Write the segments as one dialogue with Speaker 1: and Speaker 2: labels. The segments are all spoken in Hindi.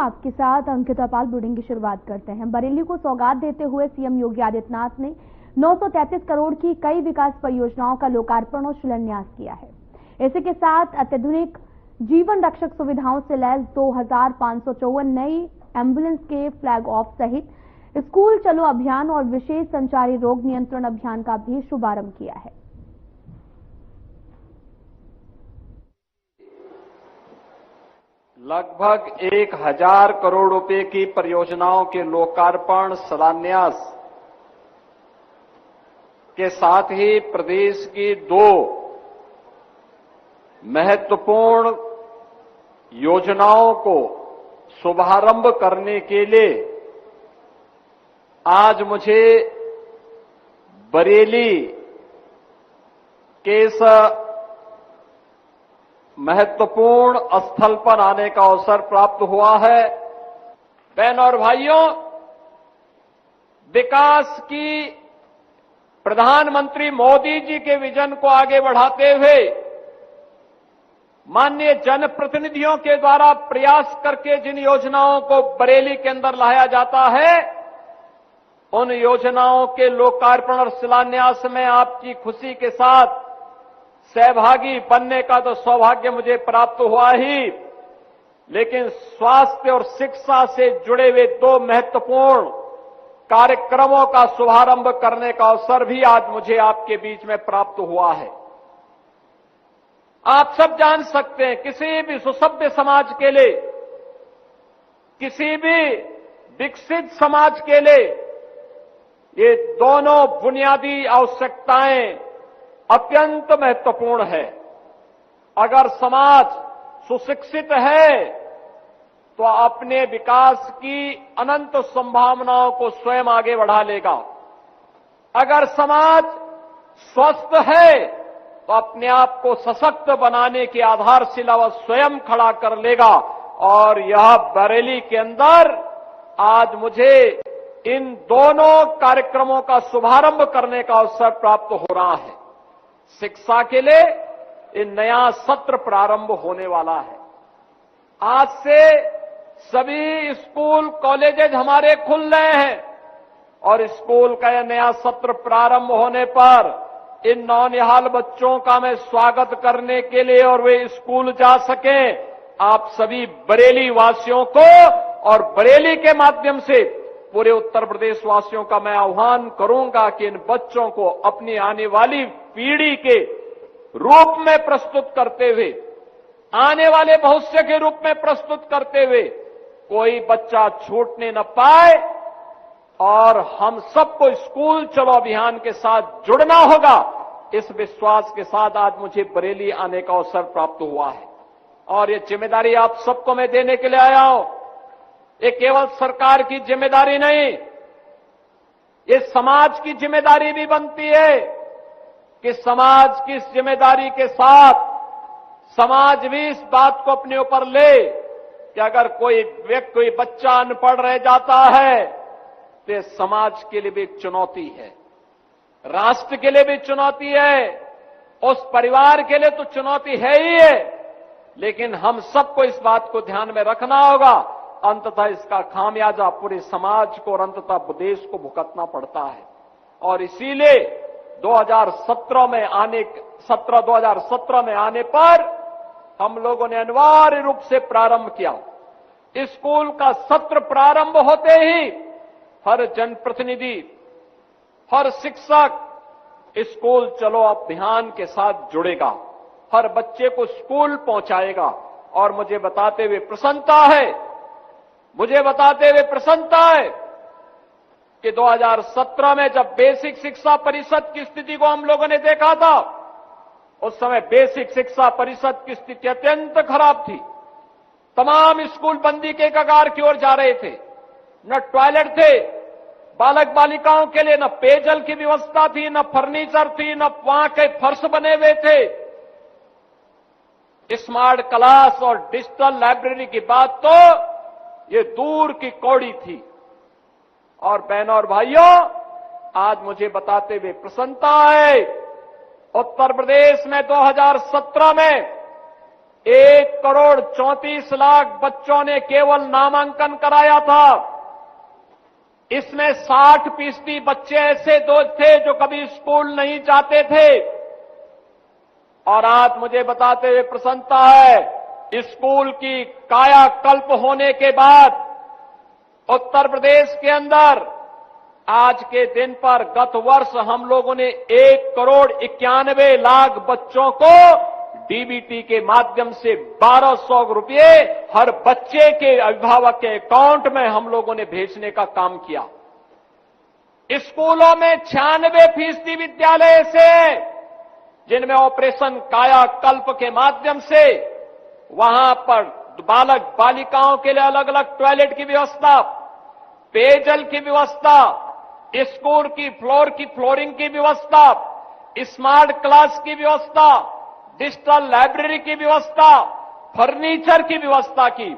Speaker 1: आपके साथ अंकिता पाल बुलेटिन की शुरुआत करते हैं। बरेली को सौगात देते हुए सीएम योगी आदित्यनाथ ने 933 करोड़ की कई विकास परियोजनाओं का लोकार्पण और शिलान्यास किया है। इसी के साथ अत्याधुनिक जीवन रक्षक सुविधाओं से लैस 2554 नई एम्बुलेंस के फ्लैग ऑफ सहित स्कूल चलो अभियान और विशेष संचारी रोग नियंत्रण अभियान का भी शुभारंभ किया है।
Speaker 2: लगभग 1000 करोड़ रुपए की परियोजनाओं के लोकार्पण शिलान्यास के साथ ही प्रदेश की 2 महत्वपूर्ण योजनाओं को शुभारंभ करने के लिए आज मुझे बरेली के इस महत्वपूर्ण स्थल पर आने का अवसर प्राप्त हुआ है। बहनों और भाइयों, विकास की प्रधानमंत्री मोदी जी के विजन को आगे बढ़ाते हुए माननीय जनप्रतिनिधियों के द्वारा प्रयास करके जिन योजनाओं को बरेली के अंदर लाया जाता है, उन योजनाओं के लोकार्पण और शिलान्यास में आपकी खुशी के साथ सहभागी बनने का तो सौभाग्य मुझे प्राप्त हुआ ही, लेकिन स्वास्थ्य और शिक्षा से जुड़े हुए 2 महत्वपूर्ण कार्यक्रमों का शुभारंभ करने का अवसर भी आज मुझे आपके बीच में प्राप्त हुआ है। आप सब जान सकते हैं, किसी भी सुसभ्य समाज के लिए, किसी भी विकसित समाज के लिए ये दोनों बुनियादी आवश्यकताएं अत्यंत महत्वपूर्ण है। अगर समाज सुशिक्षित है तो अपने विकास की अनंत संभावनाओं को स्वयं आगे बढ़ा लेगा। अगर समाज स्वस्थ है तो अपने आप को सशक्त बनाने की आधारशिला वह स्वयं खड़ा कर लेगा। और यह बरेली के अंदर आज मुझे इन दोनों कार्यक्रमों का शुभारंभ करने का अवसर प्राप्त हो रहा है। शिक्षा के लिए एक नया सत्र प्रारंभ होने वाला है। आज से सभी स्कूल कॉलेजेज हमारे खुल रहे हैं और स्कूल का यह नया सत्र प्रारंभ होने पर इन नौनिहाल बच्चों का मैं स्वागत करने के लिए और वे स्कूल जा सकें, आप सभी बरेली वासियों को और बरेली के माध्यम से पूरे उत्तर प्रदेश वासियों का मैं आह्वान करूंगा कि इन बच्चों को अपनी आने वाली पीढ़ी के रूप में प्रस्तुत करते हुए, आने वाले भविष्य के रूप में प्रस्तुत करते हुए कोई बच्चा छूटने न पाए और हम सबको स्कूल चलो अभियान के साथ जुड़ना होगा। इस विश्वास के साथ आज मुझे बरेली आने का अवसर प्राप्त हुआ है और ये जिम्मेदारी आप सबको मैं देने के लिए आया हूं। ये केवल सरकार की जिम्मेदारी नहीं, ये समाज की जिम्मेदारी भी बनती है कि समाज की इस जिम्मेदारी के साथ समाज भी इस बात को अपने ऊपर ले कि अगर कोई व्यक्ति, कोई बच्चा अनपढ़ रह जाता है तो समाज के लिए भी एक चुनौती है, राष्ट्र के लिए भी चुनौती है, उस परिवार के लिए तो चुनौती है ही है, लेकिन हम सबको इस बात को ध्यान में रखना होगा। अंततः इसका खामियाजा पूरे समाज को और अंततः देश को भुगतना पड़ता है। और इसीलिए 2017 में आने पर हम लोगों ने अनिवार्य रूप से प्रारंभ किया। स्कूल का सत्र प्रारंभ होते ही हर जनप्रतिनिधि, हर शिक्षक स्कूल चलो अभियान के साथ जुड़ेगा, हर बच्चे को स्कूल पहुंचाएगा। और मुझे बताते हुए प्रसन्नता है कि 2017 में जब बेसिक शिक्षा परिषद की स्थिति को हम लोगों ने देखा था, उस समय बेसिक शिक्षा परिषद की स्थिति अत्यंत खराब थी। तमाम स्कूल बंदी के कगार की ओर जा रहे थे, न टॉयलेट थे बालक बालिकाओं के लिए, न पेयजल की व्यवस्था थी, न फर्नीचर थी, न वहां के फर्श बने हुए थे। स्मार्ट क्लास और डिजिटल लाइब्रेरी की बात तो ये दूर की कौड़ी थी। और बहनों और भाइयों, आज मुझे बताते हुए प्रसन्नता है, उत्तर प्रदेश में 2017 में 1,34,00,000 बच्चों ने केवल नामांकन कराया था। इसमें 60% बच्चे ऐसे थे जो कभी स्कूल नहीं जाते थे। और आज मुझे बताते हुए प्रसन्नता है, स्कूल की कायाकल्प होने के बाद उत्तर प्रदेश के अंदर आज के दिन पर गत वर्ष हम लोगों ने 1,91,00,000 बच्चों को डीबीटी के माध्यम से 1,200 रुपये हर बच्चे के अभिभावक के अकाउंट में हम लोगों ने भेजने का काम किया। स्कूलों में 96% विद्यालय ऐसे हैं जिनमें ऑपरेशन कायाकल्प के माध्यम से वहां पर बालक बालिकाओं के लिए अलग अलग टॉयलेट की व्यवस्था, पेयजल की व्यवस्था, स्कूल की फ्लोरिंग की व्यवस्था, स्मार्ट क्लास की व्यवस्था, डिजिटल लाइब्रेरी की व्यवस्था, फर्नीचर की व्यवस्था की।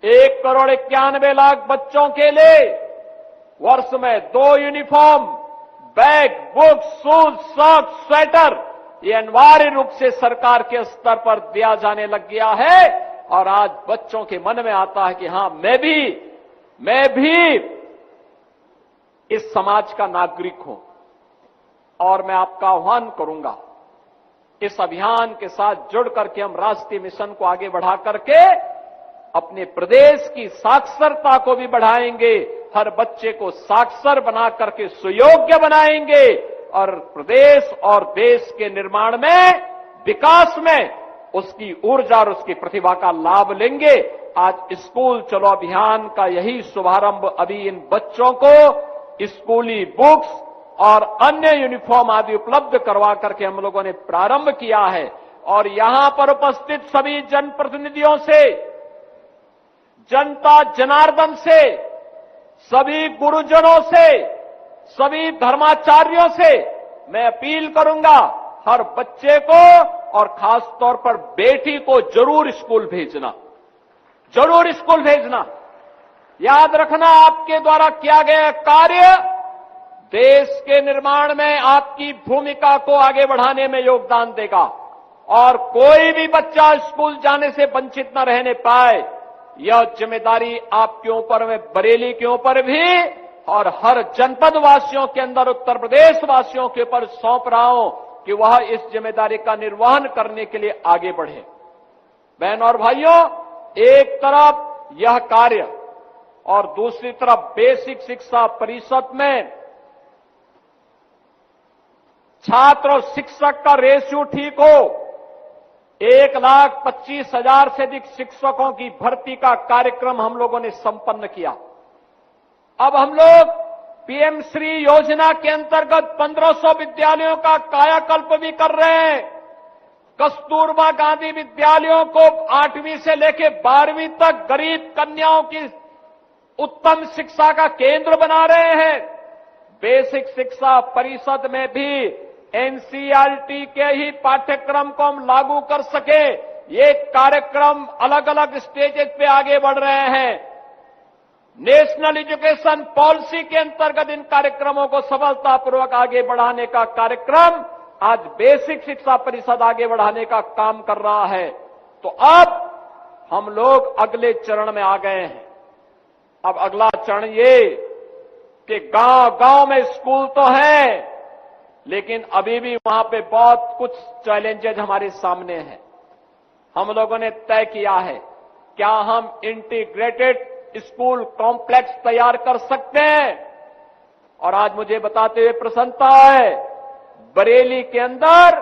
Speaker 2: 1,91,00,000 बच्चों के लिए वर्ष में 2 uniform, bag, book, shoes, socks, sweater ये अनिवार्य रूप से सरकार के स्तर पर दिया जाने लग गया है। और आज बच्चों के मन में आता है कि हां, मैं भी इस समाज का नागरिक हूं। और मैं आपका आह्वान करूंगा, इस अभियान के साथ जुड़ करके हम राष्ट्रीय मिशन को आगे बढ़ा करके अपने प्रदेश की साक्षरता को भी बढ़ाएंगे, हर बच्चे को साक्षर बना करके सुयोग्य बनाएंगे और प्रदेश और देश के निर्माण में, विकास में उसकी ऊर्जा और उसकी प्रतिभा का लाभ लेंगे। आज स्कूल चलो अभियान का यही शुभारंभ अभी इन बच्चों को स्कूली बुक्स और अन्य यूनिफॉर्म आदि उपलब्ध करवा करके हम लोगों ने प्रारंभ किया है। और यहां पर उपस्थित सभी जनप्रतिनिधियों से, जनता जनार्दन से, सभी गुरुजनों से, सभी धर्माचार्यों से मैं अपील करूंगा, हर बच्चे को और खास तौर पर बेटी को जरूर स्कूल भेजना, जरूर स्कूल भेजना। याद रखना, आपके द्वारा किया गया कार्य देश के निर्माण में आपकी भूमिका को आगे बढ़ाने में योगदान देगा और कोई भी बच्चा स्कूल जाने से वंचित न रहने पाए, यह जिम्मेदारी आपके ऊपर में, बरेली के ऊपर भी और हर जनपद वासियों के अंदर, उत्तर प्रदेश वासियों के ऊपर सौंप रहा हूं कि वह इस जिम्मेदारी का निर्वहन करने के लिए आगे बढ़े। बहन और भाइयों, एक तरफ यह कार्य और दूसरी तरफ बेसिक शिक्षा परिषद में छात्र और शिक्षक का रेशियो ठीक हो। 1,25,000 से अधिक शिक्षकों की भर्ती का कार्यक्रम हम लोगों ने संपन्न किया। अब हम लोग पीएम श्री योजना के अंतर्गत 1,500 विद्यालयों का कायाकल्प भी कर रहे हैं। कस्तूरबा गांधी विद्यालयों को 8वीं से लेकर 12वीं तक गरीब कन्याओं की उत्तम शिक्षा का केंद्र बना रहे हैं। बेसिक शिक्षा परिषद में भी एनसीईआरटी के ही पाठ्यक्रम को हम लागू कर सके, ये कार्यक्रम अलग अलग स्टेजेस पे आगे बढ़ रहे हैं। नेशनल एजुकेशन पॉलिसी के अंतर्गत इन कार्यक्रमों को सफलतापूर्वक आगे बढ़ाने का कार्यक्रम आज बेसिक शिक्षा परिषद आगे बढ़ाने का काम कर रहा है। तो अब हम लोग अगले चरण में आ गए हैं। अब अगला चरण ये कि गांव-गांव में स्कूल तो है, लेकिन अभी भी वहां पे बहुत कुछ चैलेंजेज हमारे सामने हैं। हम लोगों ने तय किया है, क्या हम इंटीग्रेटेड स्कूल कॉम्प्लेक्स तैयार कर सकते हैं? और आज मुझे बताते हुए प्रसन्नता है, बरेली के अंदर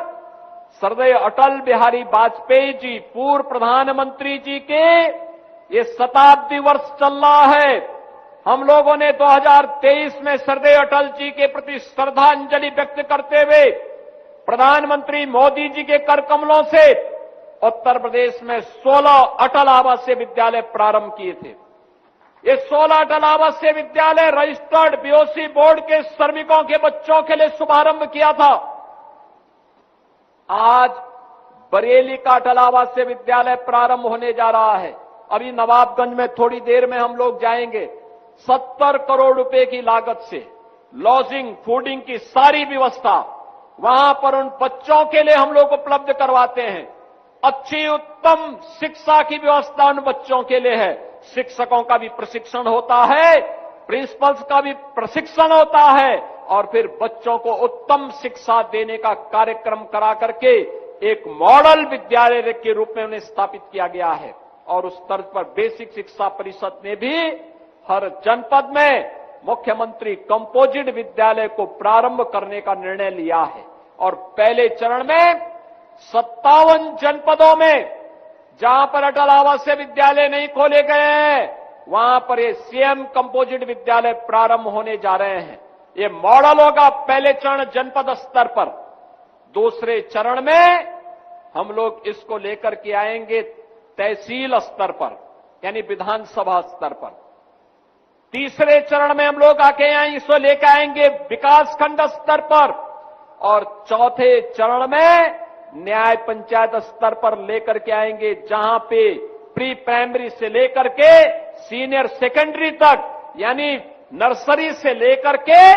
Speaker 2: सरदार अटल बिहारी वाजपेयी जी, पूर्व प्रधानमंत्री जी के ये शताब्दी वर्ष चल रहा है। हम लोगों ने 2023 में सरदार अटल जी के प्रति श्रद्धांजलि व्यक्त करते हुए प्रधानमंत्री मोदी जी के कर कमलों से उत्तर प्रदेश में 16 अटल आवासीय विद्यालय प्रारंभ किए थे। ये 16 अटल आवासीय विद्यालय रजिस्टर्ड बीओसी बोर्ड के श्रमिकों के बच्चों के लिए शुभारंभ किया था। आज बरेली का अटल आवासीय विद्यालय प्रारंभ होने जा रहा है। अभी नवाबगंज में थोड़ी देर में हम लोग जाएंगे। 70 करोड़ रुपए की लागत से लॉजिंग, फूडिंग की सारी व्यवस्था वहां पर उन बच्चों के लिए हम लोग उपलब्ध करवाते हैं। अच्छी उत्तम शिक्षा की व्यवस्था उन बच्चों के लिए है। शिक्षकों का भी प्रशिक्षण होता है, प्रिंसिपल्स का भी प्रशिक्षण होता है और फिर बच्चों को उत्तम शिक्षा देने का कार्यक्रम करा करके एक मॉडल विद्यालय के रूप में उन्हें स्थापित किया गया है। और उस तर्ज पर बेसिक शिक्षा परिषद ने भी हर जनपद में मुख्यमंत्री कंपोजिट विद्यालय को प्रारंभ करने का निर्णय लिया है। और पहले चरण में 57 जनपदों में जहां पर अटल आवासीय विद्यालय नहीं खोले गए हैं, वहां पर ये सीएम कंपोजिट विद्यालय प्रारंभ होने जा रहे हैं। ये मॉडल होगा पहले चरण जनपद स्तर पर। दूसरे चरण में हम लोग इसको लेकर के आएंगे तहसील स्तर पर, यानी विधानसभा स्तर पर। तीसरे चरण में हम लोग आके इसको लेकर आएंगे विकासखंड स्तर पर। और चौथे चरण में न्याय पंचायत स्तर पर लेकर के आएंगे, जहां पे प्री प्राइमरी से लेकर के सीनियर सेकेंडरी तक, यानी नर्सरी से लेकर के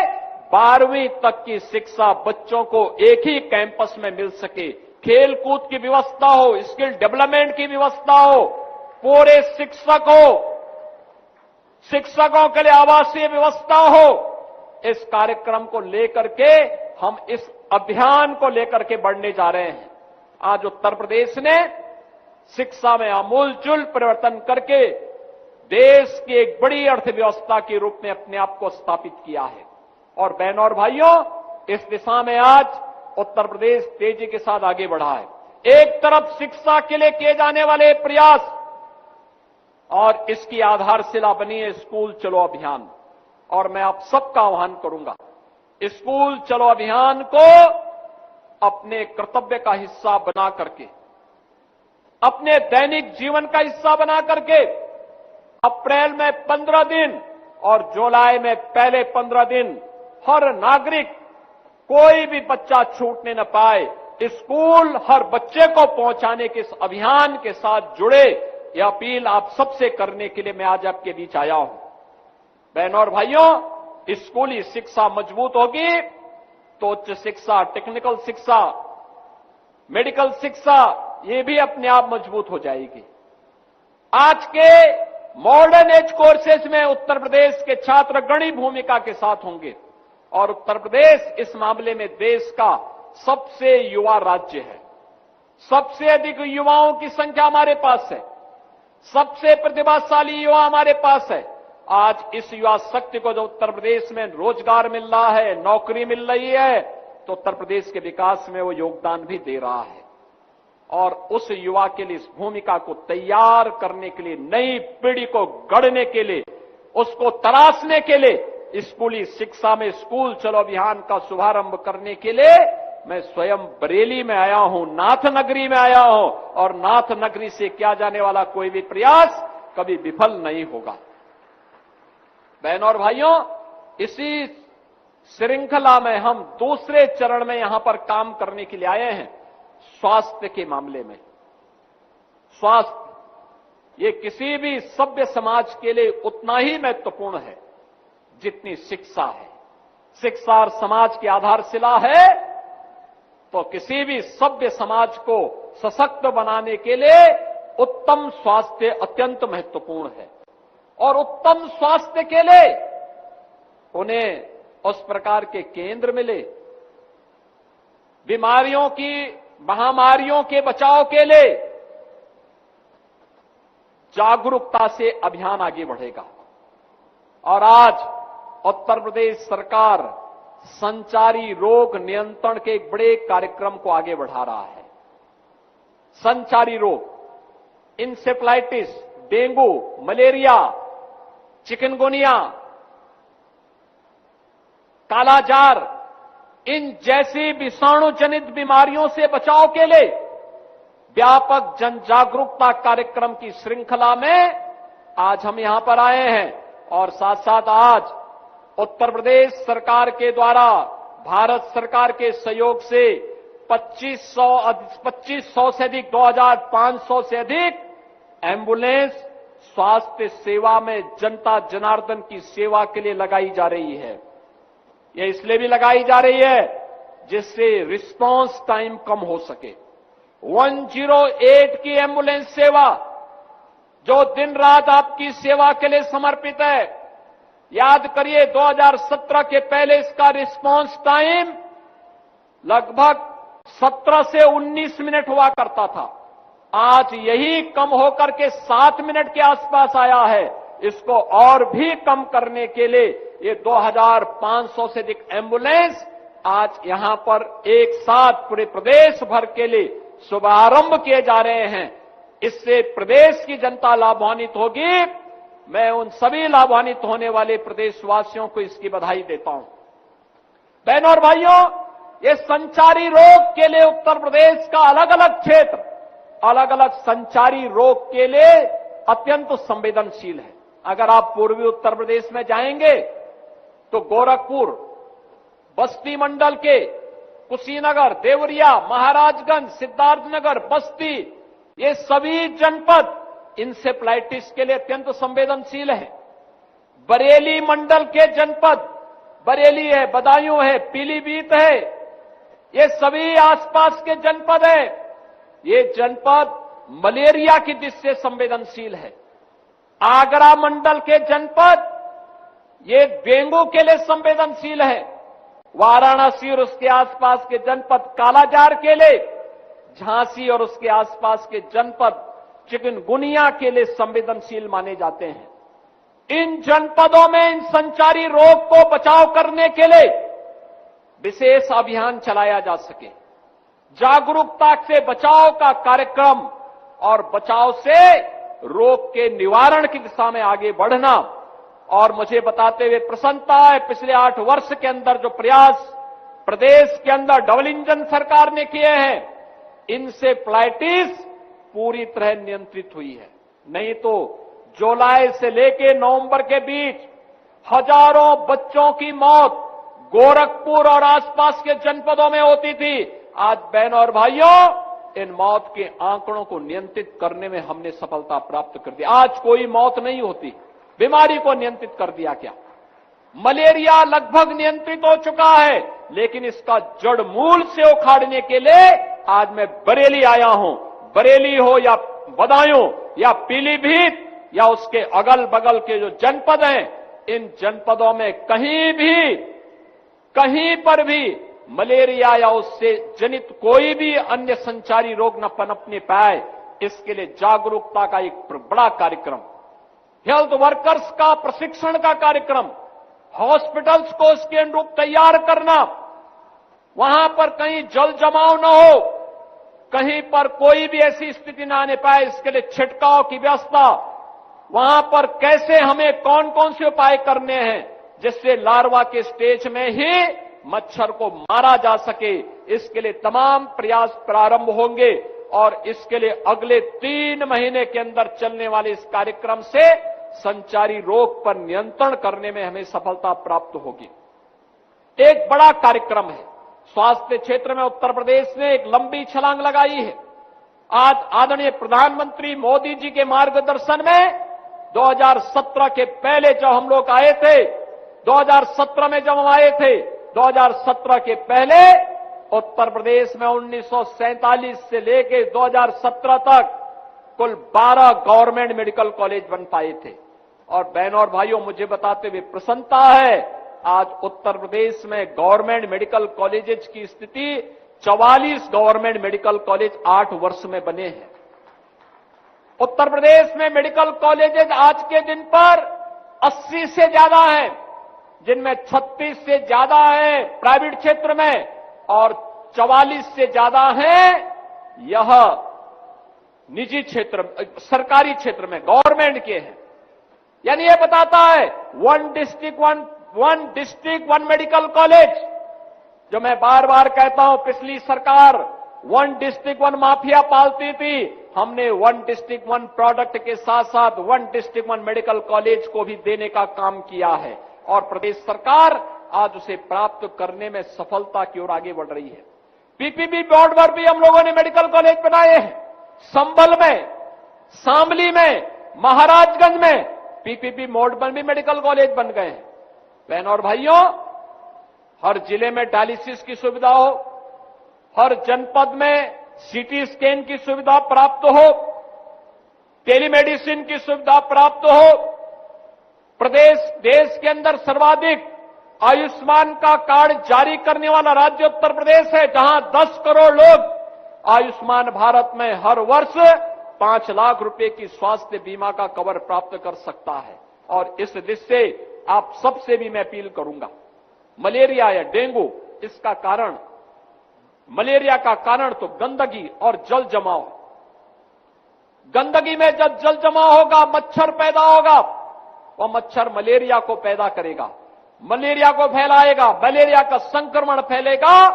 Speaker 2: 12वीं तक की शिक्षा बच्चों को एक ही कैंपस में मिल सके। खेल कूद की व्यवस्था हो, स्किल डेवलपमेंट की व्यवस्था हो, पूरे शिक्षकों के लिए आवासीय व्यवस्था हो। इस कार्यक्रम को लेकर के हम इस अभियान को लेकर के बढ़ने जा रहे हैं। आज उत्तर प्रदेश ने शिक्षा में आमूलचूल परिवर्तन करके देश की एक बड़ी अर्थव्यवस्था के रूप में अपने आप को स्थापित किया है। और बहनों और भाइयों, इस दिशा में आज उत्तर प्रदेश तेजी के साथ आगे बढ़ा है। एक तरफ शिक्षा के लिए किए जाने वाले प्रयास और इसकी आधारशिला बनी है स्कूल चलो अभियान। और मैं आप सबका आह्वान करूंगा, स्कूल चलो अभियान को अपने कर्तव्य का हिस्सा बना करके, अपने दैनिक जीवन का हिस्सा बना करके अप्रैल में 15 दिन और जुलाई में पहले 15 दिन हर नागरिक, कोई भी बच्चा छूटने न पाए, स्कूल हर बच्चे को पहुंचाने के इस अभियान के साथ जुड़े, यह अपील आप सबसे करने के लिए मैं आज आपके बीच आया हूं। बहनों और भाइयों, स्कूली शिक्षा मजबूत होगी तो उच्च शिक्षा, टेक्निकल शिक्षा, मेडिकल शिक्षा, ये भी अपने आप मजबूत हो जाएगी। आज के मॉडर्न एज कोर्सेज में उत्तर प्रदेश के छात्र अग्रणी भूमिका के साथ होंगे और उत्तर प्रदेश इस मामले में देश का सबसे युवा राज्य है। सबसे अधिक युवाओं की संख्या हमारे पास है, सबसे प्रतिभाशाली युवा हमारे पास है। आज इस युवा शक्ति को जो उत्तर प्रदेश में रोजगार मिल रहा है, नौकरी मिल रही है, तो उत्तर प्रदेश के विकास में वो योगदान भी दे रहा है। और उस युवा के लिए, इस भूमिका को तैयार करने के लिए, नई पीढ़ी को गढ़ने के लिए, उसको तराशने के लिए स्कूली शिक्षा में स्कूल चलो अभियान का शुभारंभ करने के लिए मैं स्वयं बरेली में आया हूं, नाथ नगरी में आया हूं। और नाथ नगरी से किया जाने वाला कोई भी प्रयास कभी विफल नहीं होगा। बहनों और भाइयों, इसी श्रृंखला में हम दूसरे चरण में यहां पर काम करने के लिए आए हैं। स्वास्थ्य के मामले में, स्वास्थ्य ये किसी भी सभ्य समाज के लिए उतना ही महत्वपूर्ण है जितनी शिक्षा है। शिक्षा और समाज की आधारशिला है, तो किसी भी सभ्य समाज को सशक्त बनाने के लिए उत्तम स्वास्थ्य अत्यंत महत्वपूर्ण है। और उत्तम स्वास्थ्य के लिए उन्हें उस प्रकार के केंद्र मिले, बीमारियों की, महामारियों के बचाव के लिए जागरूकता से अभियान आगे बढ़ेगा। और आज उत्तर प्रदेश सरकार संचारी रोग नियंत्रण के एक बड़े कार्यक्रम को आगे बढ़ा रहा है। संचारी रोग, इंसेफ्लाइटिस, डेंगू, मलेरिया, चिकनगुनिया, कालाजार, इन जैसी विषाणु जनित बीमारियों से बचाव के लिए व्यापक जन जागरूकता कार्यक्रम की श्रृंखला में आज हम यहां पर आए हैं। और साथ साथ आज उत्तर प्रदेश सरकार के द्वारा भारत सरकार के सहयोग से 2500 से अधिक, 2500 से अधिक एम्बुलेंस स्वास्थ्य सेवा में जनता जनार्दन की सेवा के लिए लगाई जा रही है। यह इसलिए भी लगाई जा रही है जिससे रिस्पांस टाइम कम हो सके। 108 की एम्बुलेंस सेवा जो दिन रात आपकी सेवा के लिए समर्पित है। याद करिए 2017 के पहले इसका रिस्पांस टाइम लगभग 17 से 19 मिनट हुआ करता था। आज यही कम होकर के 7 मिनट के आसपास आया है। इसको और भी कम करने के लिए ये 2500 से अधिक एम्बुलेंस आज यहां पर एक साथ पूरे प्रदेश भर के लिए शुभारंभ किए जा रहे हैं। इससे प्रदेश की जनता लाभान्वित होगी। मैं उन सभी लाभान्वित होने वाले प्रदेशवासियों को इसकी बधाई देता हूं। बहनों और भाइयों, ये संचारी रोग के लिए उत्तर प्रदेश का अलग अलग क्षेत्र अलग अलग संचारी रोग के लिए अत्यंत संवेदनशील है। अगर आप पूर्वी उत्तर प्रदेश में जाएंगे तो गोरखपुर, बस्ती मंडल के कुशीनगर, देवरिया, महाराजगंज, सिद्धार्थनगर, बस्ती, ये सभी जनपद इंसेफ्लाइटिस के लिए अत्यंत संवेदनशील है। बरेली मंडल के जनपद, बरेली है, बदायूं है, पीलीभीत है, ये सभी आसपास के जनपद है। ये जनपद मलेरिया की दृष्टि से संवेदनशील है। आगरा मंडल के जनपद ये डेंगू के लिए संवेदनशील है। वाराणसी और उसके आसपास के जनपद कालाजार के लिए, झांसी और उसके आसपास के जनपद चिकनगुनिया के लिए संवेदनशील माने जाते हैं। इन जनपदों में इन संचारी रोग को बचाव करने के लिए विशेष अभियान चलाया जा सके। जागरूकता से बचाव का कार्यक्रम और बचाव से रोग के निवारण की दिशा में आगे बढ़ना। और मुझे बताते हुए प्रसन्नता है, पिछले 8 वर्ष के अंदर जो प्रयास प्रदेश के अंदर डबल इंजन सरकार ने किए हैं, इंसेफ्लाइटिस पूरी तरह नियंत्रित हुई है। नहीं तो जुलाई से लेकर नवंबर के बीच हजारों बच्चों की मौत गोरखपुर और आसपास के जनपदों में होती थी। आज बहनों और भाइयों, इन मौत के आंकड़ों को नियंत्रित करने में हमने सफलता प्राप्त कर दी। आज कोई मौत नहीं होती। बीमारी को नियंत्रित कर दिया क्या? मलेरिया लगभग नियंत्रित हो चुका है, लेकिन इसका जड़ मूल से उखाड़ने के लिए आज मैं बरेली आया हूं। बरेली हो या बदायूं या पीलीभीत या उसके अगल बगल के जो जनपद हैं, इन जनपदों में कहीं पर भी मलेरिया या उससे जनित कोई भी अन्य संचारी रोग न पनपने पाए, इसके लिए जागरूकता का एक बड़ा कार्यक्रम, हेल्थ वर्कर्स का प्रशिक्षण का कार्यक्रम, हॉस्पिटल्स को उसके अनुरूप तैयार करना, वहां पर कहीं जल जमाव न हो, कहीं पर कोई भी ऐसी स्थिति न आने पाए, इसके लिए छिड़काव की व्यवस्था, वहां पर कैसे हमें कौन कौन से उपाय करने हैं जिससे लार्वा के स्टेज में ही मच्छर को मारा जा सके, इसके लिए तमाम प्रयास प्रारंभ होंगे। और इसके लिए अगले 3 महीने के अंदर चलने वाले इस कार्यक्रम से संचारी रोग पर नियंत्रण करने में हमें सफलता प्राप्त होगी। एक बड़ा कार्यक्रम है। स्वास्थ्य क्षेत्र में उत्तर प्रदेश ने एक लंबी छलांग लगाई है। आज आदरणीय प्रधानमंत्री मोदी जी के मार्गदर्शन में 2017 के पहले जब हम लोग आए थे, 2017 में जब हम आए थे, 2017 के पहले उत्तर प्रदेश में 1947 से लेकर 2017 तक कुल 12 गवर्नमेंट मेडिकल कॉलेज बन पाए थे। और बहनों और भाइयों, मुझे बताते हुए प्रसन्नता है, आज उत्तर प्रदेश में गवर्नमेंट मेडिकल कॉलेजेस की स्थिति 44 गवर्नमेंट मेडिकल कॉलेज 8 वर्ष में बने हैं। उत्तर प्रदेश में मेडिकल कॉलेजेस आज के दिन पर 80 से ज्यादा हैं, जिनमें 36 से ज्यादा है प्राइवेट क्षेत्र में और 44 से ज्यादा है यह निजी क्षेत्र, सरकारी क्षेत्र में, गवर्नमेंट के हैं। यानी यह बताता है one district one medical college, जो मैं बार बार कहता हूं, पिछली सरकार वन डिस्ट्रिक्ट वन माफिया पालती थी। हमने वन डिस्ट्रिक्ट वन प्रोडक्ट के साथ साथ one district one medical college को भी देने का काम किया है और प्रदेश सरकार आज उसे प्राप्त करने में सफलता की ओर आगे बढ़ रही है। पीपीपी बोर्ड पर भी हम लोगों ने मेडिकल कॉलेज बनाए हैं। संभल में, शामली में, महाराजगंज में पीपीपी मोड पर भी मेडिकल कॉलेज बन गए हैं। बहनों और भाइयों, हर जिले में डायलिसिस की सुविधा हो, हर जनपद में सीटी स्कैन की सुविधा प्राप्त हो, टेलीमेडिसिन की सुविधा प्राप्त हो। प्रदेश देश के अंदर सर्वाधिक आयुष्मान का कार्ड जारी करने वाला राज्य उत्तर प्रदेश है, जहां 10 करोड़ लोग आयुष्मान भारत में हर वर्ष 5 लाख रुपए की स्वास्थ्य बीमा का कवर प्राप्त कर सकता है। और इस दृष्टि से आप सबसे भी मैं अपील करूंगा, मलेरिया या डेंगू, इसका कारण, मलेरिया का कारण तो गंदगी और जल जमाव। गंदगी में जब जल जमाव होगा, मच्छर पैदा होगा, वह मच्छर मलेरिया को पैदा करेगा, मलेरिया को फैलाएगा, मलेरिया का संक्रमण फैलेगा,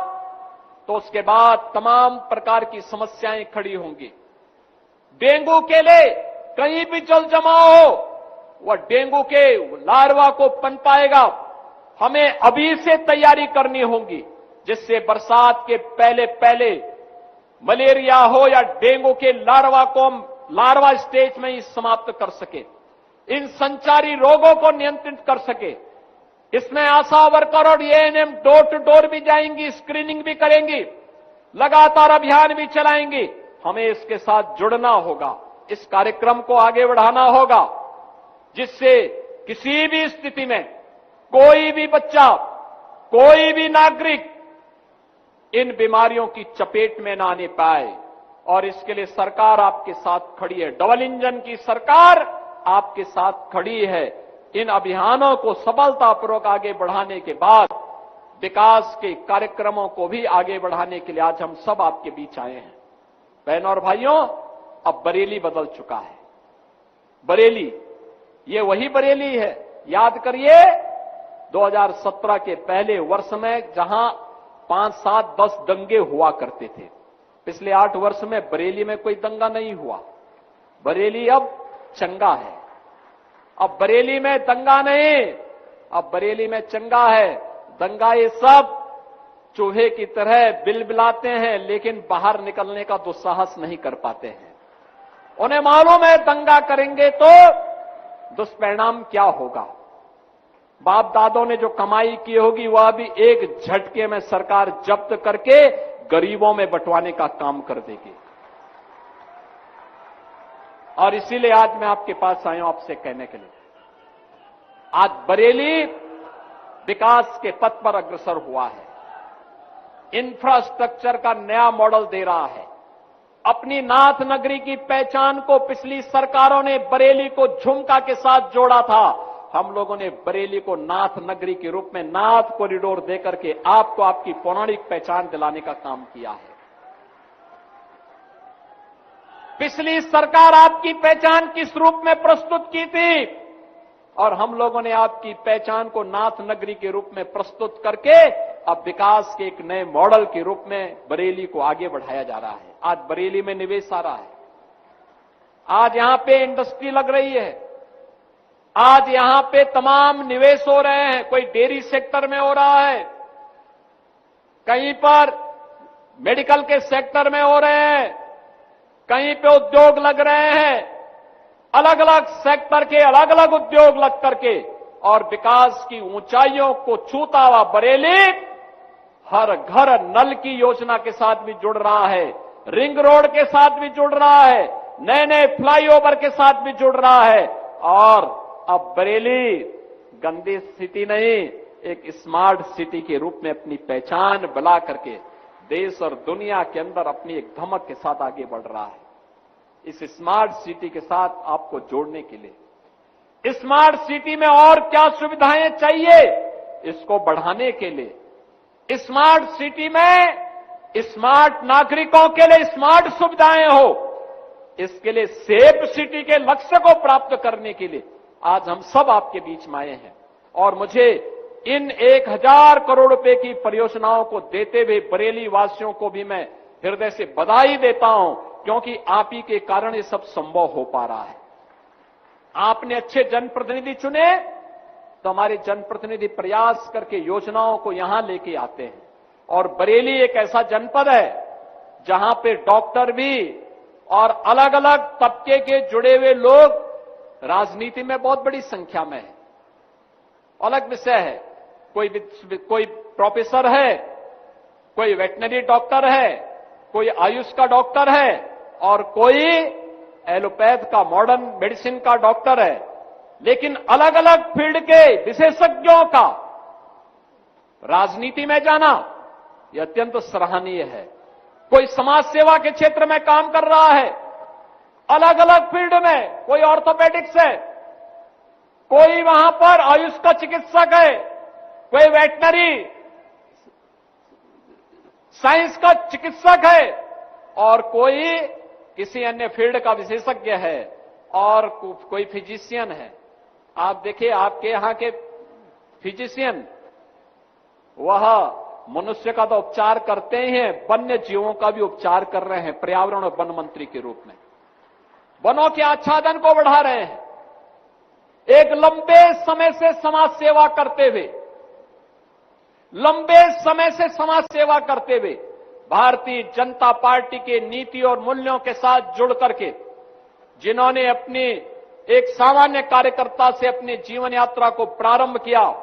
Speaker 2: तो उसके बाद तमाम प्रकार की समस्याएं खड़ी होंगी। डेंगू के लिए कहीं भी जल जमाव हो, वह डेंगू के लार्वा को पनपाएगा। हमें अभी से तैयारी करनी होगी, जिससे बरसात के पहले पहले मलेरिया हो या डेंगू के लार्वा को हम लार्वा स्टेज में ही समाप्त कर सके, इन संचारी रोगों को नियंत्रित कर सके। इसमें आशा वर्कर और एएनएम डोर टू डोर भी जाएंगी, स्क्रीनिंग भी करेंगी, लगातार अभियान भी चलाएंगी। हमें इसके साथ जुड़ना होगा, इस कार्यक्रम को आगे बढ़ाना होगा, जिससे किसी भी स्थिति में कोई भी बच्चा, कोई भी नागरिक इन बीमारियों की चपेट में ना आने पाए। और इसके लिए सरकार आपके साथ खड़ी है, डबल इंजन की सरकार आपके साथ खड़ी है। इन अभियानों को सफलतापूर्वक आगे बढ़ाने के बाद विकास के कार्यक्रमों को भी आगे बढ़ाने के लिए आज हम सब आपके बीच आए हैं। बहनों और भाइयों, अब बरेली बदल चुका है। बरेली, ये वही बरेली है, याद करिए 2017 के पहले वर्ष में जहां 5, 7, 10 दंगे हुआ करते थे, पिछले 8 वर्ष में बरेली में कोई दंगा नहीं हुआ। बरेली अब चंगा है। अब बरेली में दंगा नहीं, अब बरेली में चंगा है। दंगा ये सब चूहे की तरह बिलबिलाते हैं, लेकिन बाहर निकलने का दुस्साहस नहीं कर पाते हैं। उन्हें मालूम है दंगा करेंगे तो दुष्परिणाम क्या होगा। बाप दादों ने जो कमाई की होगी वह भी एक झटके में सरकार जब्त करके गरीबों में बंटवाने का काम कर देगी। और इसीलिए आज मैं आपके पास आया हूं आपसे कहने के लिए, आज बरेली विकास के पथ पर अग्रसर हुआ है, इंफ्रास्ट्रक्चर का नया मॉडल दे रहा है। अपनी नाथ नगरी की पहचान को पिछली सरकारों ने बरेली को झुमका के साथ जोड़ा था, हम लोगों ने बरेली को नाथ नगरी के रूप में नाथ कॉरिडोर देकर के आपको आपकी पौराणिक पहचान दिलाने का काम किया है। पिछली सरकार आपकी पहचान किस रूप में प्रस्तुत की थी, और हम लोगों ने आपकी पहचान को नाथ नगरी के रूप में प्रस्तुत करके अब विकास के एक नए मॉडल के रूप में बरेली को आगे बढ़ाया जा रहा है। आज बरेली में निवेश आ रहा है, आज यहां पे इंडस्ट्री लग रही है, आज यहां पे तमाम निवेश हो रहे हैं। कोई डेयरी सेक्टर में हो रहा है, कहीं पर मेडिकल के सेक्टर में हो रहे हैं, कहीं पे उद्योग लग रहे हैं। अलग अलग सेक्टर के अलग अलग उद्योग लग करके और विकास की ऊंचाइयों को छूता हुआ बरेली हर घर नल की योजना के साथ भी जुड़ रहा है, रिंग रोड के साथ भी जुड़ रहा है, नए नए फ्लाईओवर के साथ भी जुड़ रहा है। और अब बरेली गंदी सिटी नहीं, एक स्मार्ट सिटी के रूप में अपनी पहचान बना करके देश और दुनिया के अंदर अपनी एक धमक के साथ आगे बढ़ रहा है। इस स्मार्ट सिटी के साथ आपको जोड़ने के लिए, स्मार्ट सिटी में और क्या सुविधाएं चाहिए, इसको बढ़ाने के लिए, स्मार्ट सिटी में स्मार्ट नागरिकों के लिए स्मार्ट सुविधाएं हो, इसके लिए सेफ सिटी के लक्ष्य को प्राप्त करने के लिए आज हम सब आपके बीच में आए हैं। और मुझे इन 1000 करोड़ रुपए की परियोजनाओं को देते हुए बरेली वासियों को भी मैं हृदय से बधाई देता हूं, क्योंकि आप ही के कारण ये सब संभव हो पा रहा है। आपने अच्छे जनप्रतिनिधि चुने तो हमारे जनप्रतिनिधि प्रयास करके योजनाओं को यहां लेके आते हैं। और बरेली एक ऐसा जनपद है जहां पे डॉक्टर भी और अलग अलग तबके के जुड़े हुए लोग राजनीति में बहुत बड़ी संख्या में है। अलग विषय है, कोई प्रोफेसर है, कोई वेटनरी डॉक्टर है, कोई आयुष का डॉक्टर है और कोई एलोपैथ का, मॉडर्न मेडिसिन का डॉक्टर है, लेकिन अलग अलग फील्ड के विशेषज्ञों का राजनीति में जाना यह अत्यंत सराहनीय है। कोई समाज सेवा के क्षेत्र में काम कर रहा है, अलग अलग फील्ड में, कोई ऑर्थोपेडिक्स है, कोई वहां पर आयुष का चिकित्सक है, कोई वेटनरी साइंस का चिकित्सक है और कोई किसी अन्य फील्ड का विशेषज्ञ है और कोई फिजिशियन है। आप देखिए, आपके यहां के फिजिशियन वह मनुष्य का तो उपचार करते ही हैं, वन्य जीवों का भी उपचार कर रहे हैं पर्यावरण और वन मंत्री के रूप में। वनों के आच्छादन को बढ़ा रहे हैं। एक लंबे समय से समाज सेवा करते हुए भारतीय जनता पार्टी के नीति और मूल्यों के साथ जुड़ करके जिन्होंने अपनी एक सामान्य कार्यकर्ता से अपनी जीवन यात्रा को प्रारंभ किया,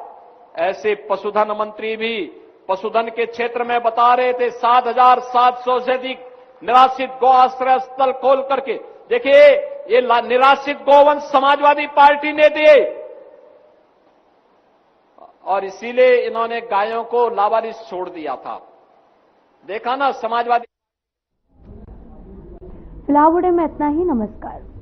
Speaker 2: ऐसे पशुधन मंत्री भी पशुधन के क्षेत्र में बता रहे थे 7,700 से अधिक निराश्रित गौ आश्रय स्थल खोल करके। देखिए, ये निराश्रित गौवंश समाजवादी पार्टी ने दिए और इसीलिए इन्होंने गायों को लावारिस छोड़ दिया था। देखा ना समाजवादी।
Speaker 1: फिलहाल में इतना ही। नमस्कार।